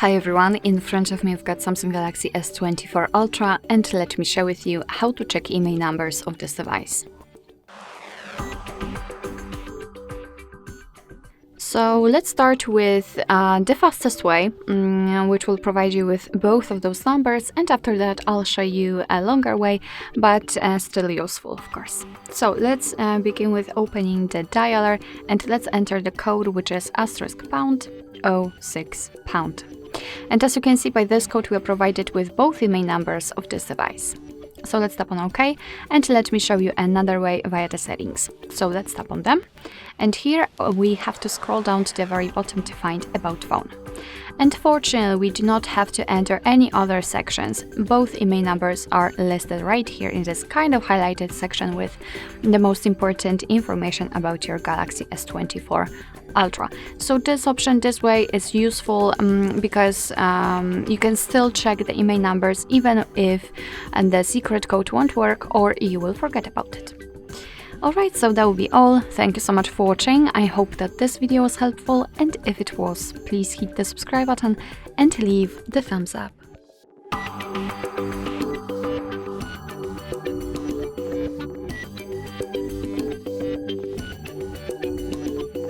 Hi everyone, in front of me I've got Samsung Galaxy S24 Ultra, and let me share with you how to check IMEI numbers of this device. So let's start with the fastest way, which will provide you with both of those numbers, and after that I'll show you a longer way, but still useful, of course. So let's begin with opening the dialer, and let's enter the code, which is *#06#. And as you can see by this code, we are provided with both IMEI numbers of this device. So let's tap on OK, and let me show you another way via the settings. So let's tap on them, and here we have to scroll down to the very bottom to find About Phone. And fortunately, we do not have to enter any other sections. Both IMEI numbers are listed right here in this kind of highlighted section with the most important information about your Galaxy S24 Ultra. So this option this way is useful because you can still check the IMEI numbers even if the secret code won't work or you will forget about it. Alright, so that will be all. Thank you so much for watching. I hope that this video was helpful, and if it was, please hit the subscribe button and leave the thumbs up.